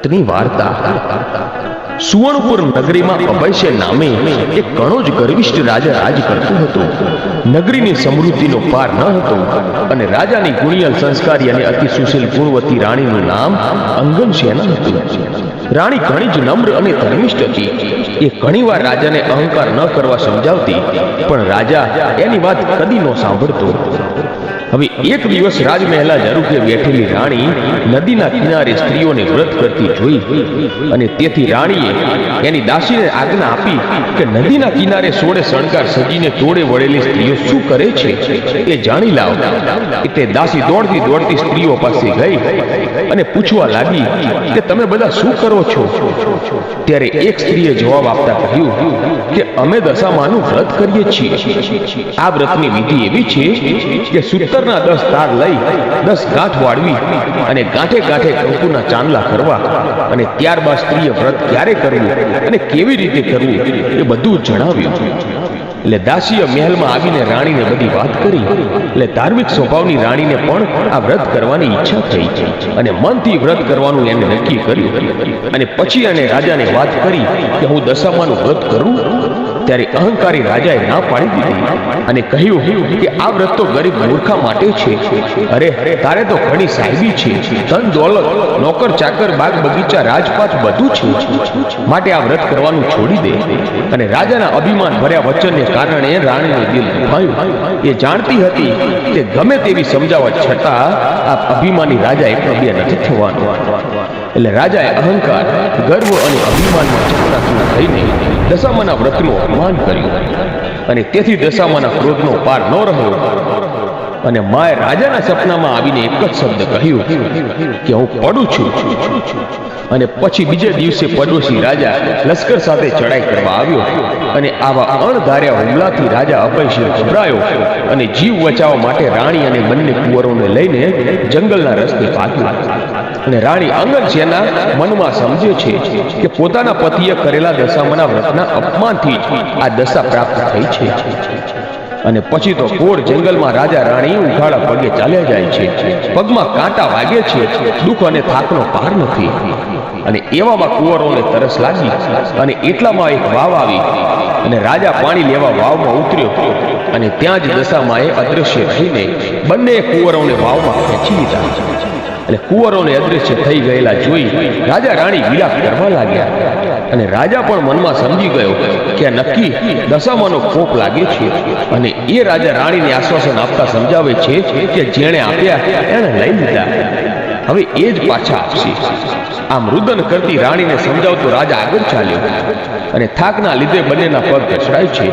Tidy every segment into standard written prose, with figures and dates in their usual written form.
વ્રતની વાર્તા। સુવર્ણપુર નગરીમાં અભયસે નામે એક ઘણો જ ગર્વિષ્ઠ રાજા રાજ કરતો હતો। નગરીની સમૃદ્ધિનો પાર ન હતો અને રાજાની ગુણિયલ સંસ્કારી અને અતિ સુશીલ ગુણવતી રાણીનું નામ અંગનસેના હતું। રાણી ઘણી જ નમ્ર અને ધર્મિષ્ઠ હતી। એ ઘણીવાર રાજાને અહંકાર ન કરવા સમજાવતી, પણ રાજા એની વાત કદી ન સાંભળતો। હવે એક દિવસ રાજમહેલા ઝરૂખે બેઠેલી રાણી નદીના કિનારે સ્ત્રીઓને વ્રત કરતી જોઈ અને તેથી રાણીએ એની દાસીને આજ્ઞા આપી કે નદીના કિનારે સોળે શણગાર સજીને તોડે વળેલી સ્ત્રીઓ શું કરે છે એ જાણી લાવ। એટલે દાસી દોડતી દોડતી સ્ત્રીઓ પાસે ગઈ અને પૂછવા લાગી કે તમે બધા શું કરો છો? ત્યારે એક સ્ત્રીએ જવાબ આપતા કહ્યું કે અમે દશામાનું વ્રત કરીએ છીએ। આ વ્રતની વિધિ એવી છે કે સૂતરના 10 તાર લઈ 10 ગાંઠ વાળવી અને ગાંઠે ગાંઠે કંકુના ચાંદલા કરવા અને ત્યારબાદ સ્ત્રીએ વ્રત ક્યારે કરવું અને કેવી રીતે કરવું એ બધું જણાવ્યું। એટલે દાસીએ મહેલમાં આવીને રાણીને બધી વાત કરી। એટલે ધાર્મિક સ્વભાવની રાણીને પણ આ વ્રત કરવાની ઈચ્છા થઈ અને મનથી વ્રત કરવાનું એને નક્કી કર્યું। અને પછી એને રાજાને વાત કરી કે હું દશામાનું વ્રત કરું। ત્યારે અહંકારી રાજાએ ના પાડી દીધી અને કહ્યું કે આ વ્રત તો ગરીબ મૂર્ખા માટે છે। અરે તારે તો ઘણી સાહેબી છે, ધન દોલત, નોકર ચાકર, બાગ બગીચા, રાજપાટ બધું છે, માટે આ વ્રત કરવાનું છોડી દે। અને રાજાના અભિમાન ભર્યા વચનને કારણે રાણીનું દિલ દુભાયું। એ જાણતી હતી કે ગમે તેવી સમજાવટ છતાં આ અભિમાની રાજા એકનો બે નથી થવાનો। એટલે રાજાએ અહંકાર, ગર્વ અને અભિમાનમાં ચકનાચૂર થઈને દશામાના વ્રતનું અપમાન કર્યું અને તેથી દશામાના ક્રોધનો પાર ન રહ્યો અને માએ રાજાના સપનામાં આવીને એક જ શબ્દ કહ્યું કે હું પડું છું। અને પછી બીજે દિવસે પડોશી રાજા લશ્કર સાથે ચડાઈ કરવા આવ્યો અને આવા અણધાર્યા હુમલાથી રાજા અભયસિંહ ગભરાયો અને જીવ બચાવવા માટે રાણી અને બંને કુંવરોને લઈને જંગલના રસ્તે ભાગ્યો। અને રાણી અંગનસેના મનમાં સમજે છે કે પોતાના પતિએ કરેલા દશામાના વ્રતના અપમાનથી જ આ દશા પ્રાપ્ત થઈ છે। અને પછી તો ઘોર જંગલમાં રાજા રાણી ઉઘાડા પગે ચાલ્યા જાય છે। પગમાં કાંટા વાગે છે, દુઃખ અને થાકનો પાર નથી। અને એવામાં કુંવરોને તરસ લાગી અને એટલામાં એક વાવ આવી અને રાજા પાણી લેવા વાવમાં ઉતર્યો અને ત્યાં જ દશામાએ અદૃશ્ય રહીને બંને કુંવરોને વાવમાં ખેંચી લીધા। એટલે કુંવરોને અદૃશ્ય થઈ ગયેલા જોઈ રાજા રાણી વિલાપ કરવા લાગ્યા અને રાજા પણ મનમાં સમજી ગયો કે નક્કી દશામાનો કોપ લાગે છે અને એ રાજા રાણીને આશ્વાસન આપતા સમજાવે છે કે જેણે આપ્યા એને લઈ લીધા, હવે એ જ પાછા આપશે। આમ રુદન કરતી રાણીને સમજાવતો રાજા આગળ ચાલ્યો અને થાકના લીધે બંનેના પગ ઘસડાય છે।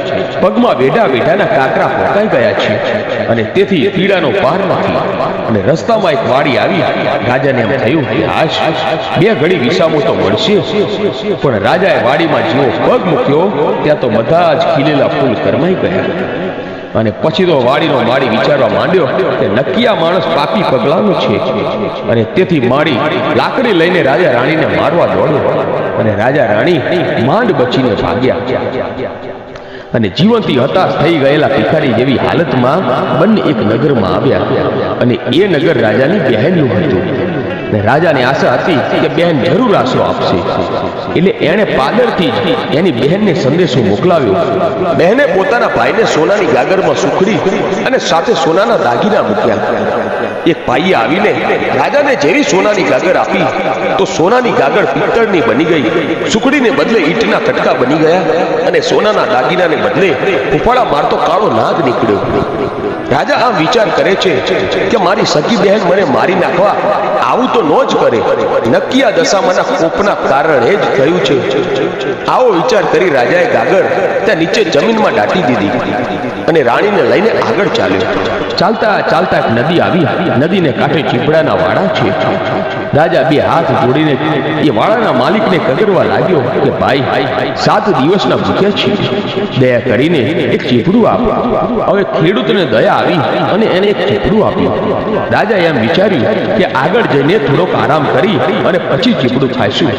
પગમાં વેઢા વેઢાના કાંકરા પોકાઈ ગયા છે અને તેથી પીડાનો પાર નથી। અને રસ્તામાં એક વાડી આવી। રાજાને એમ થયું કે હાશ બે ઘડી વિસામો તો મળશે, પણ રાજાએ વાડીમાં જેવો પગ મૂક્યો ત્યાં તો બધા જ ખીલેલા ફૂલ કરમાઈ ગયા। અને પછી તો વાડીનો માળી વિચારવા માંડ્યો કે નક્કી આ માણસ પાપી પગલાનો છે અને તેથી માળી લાકડી લઈને રાજા રાણીને મારવા દોડ્યો અને રાજા રાણી માંડ બચીને ભાગ્યા। અને જીવનથી હતાશ થઈ ગયેલા ભિખારી જેવી હાલતમાં બંને એક નગરમાં આવ્યા અને એ નગર રાજાની બહેનનું હતું। ને રાજાને આશા હતી કે બહેન જરૂર આશરો આપશે, એટલે એણે પાદરથી જ એની બહેનને સંદેશો મોકલાવ્યો। બહેને પોતાના ભાઈને સોનાની ગાગરમાં સુખડી અને સાથે સોનાના દાગીના મૂક્યા। એક ભાઈએ આવીને રાજાને જેવી સોનાની ગાગર આપી તો સોનાની ગાગર પિત્તળની બની ગઈ, સુખડીને બદલે ઈંટના કટકા બની ગયા અને સોનાના દાગીનાને બદલે ફૂફાડા મારતો કાળો નાગ નીકળ્યો। રાજા આમ વિચાર કરે છે કે મારી સગી બહેન મને મારી નાખવા આવું તો ન જ કરે, નક્કી આ દશામાના કોપના કારણે જ થયું છે। આવો વિચાર કરી રાજાએ ગાગર ત્યાં નીચે જમીનમાં દાટી દીધી અને રાણીને લઈને આગળ ચાલ્યો। ચાલતા ચાલતા એક નદી આવી। નદીને કાંઠે ચીપડાના વાડા છે। રાજા બે હાથ જોડીને એ વાડાના માલિકને કગરવા લાગ્યો કે ભાઈ 7 દિવસના ભૂખ્યા છે, દયા કરીને એક ચીપડું આપો। હવે ખેડૂતને દયા આવી અને એને એક ચીપડું આપ્યું। રાજાએ એમ વિચાર્યું કે આગળ જઈને થોડોક આરામ કરી અને પછી ચીપડું ખાઈશું।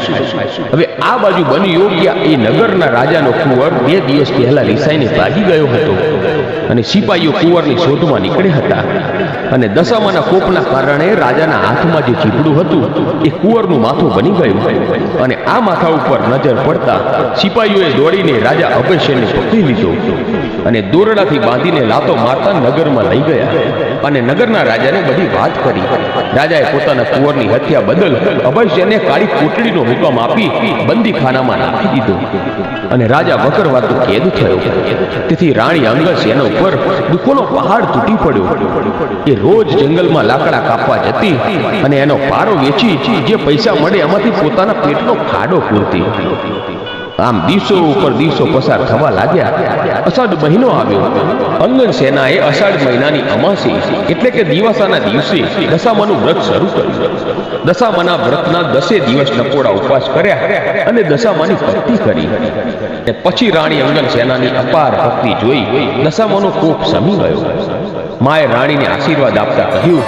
હવે આ બાજુ બન્યું કે એ નગરના રાજાનો કુંવર 2 દિવસ પહેલા રિસાઈને ભાગી ગયો હતો અને સિપાહીઓ કુંવરની શોધમાં નીકળ્યા હતા અને દશામાના કોપના કારણે રાજાના હાથમાં જે ચીપડું હતું એ કુંવરનું માથું બની ગયું અને આ માથા ઉપર નજર પડતા સિપાહીઓએ દોડીને રાજા અભયસેનને પકડી લીધો અને દોરડાથી બાંધીને લાતો મારતા નગરમાં લઈ ગયા અને નગરના રાજાને બધી વાત કરી. રાજાએ પોતાના કુંવરની હત્યા બદલ અભયસેનને કાળી કોટડીનો હુકમ આપી બંદીખાનામાં નાખી દીધો અને રાજા વકરવાતો કેદ થયો. તેથી રાણી અંગસેના ઉપર દુઃખોનો પહાડ તૂટી પડ્યો. એ રોજ જંગલમાં લાકડા કાપવા જતી અને એનો પારો વેચી જે પૈસા મળે એમાંથી પોતાના પેટનો ખાડો પૂરતી. આમ દિવસો ઉપર દિવસો પસાર થવા લાગ્યા. અષાઢ મહિનો આવ્યો. અંગસેનાએ અષાઢ મહિનાની અમાસી એટલે કે દિવાસાના દિવસે દશામાનું વ્રત શરૂ કર્યું. દશામાના વ્રતના 10 દિવસ નકોડા ઉપવાસ કર્યા અને દશામાની ભક્તિ કરી. પછી રાણી અંગસેનાની અપાર ભક્તિ જોઈ દશામાનો કોપ શમી ગયો. માએ રાણીને આશીર્વાદ આપતા કહ્યું,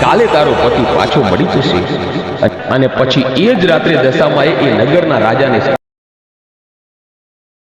કાલે તારો પતિ પાછો મળી જશે. અને પછી એ જ રાત્રે દશામાએ એ નગરના રાજાને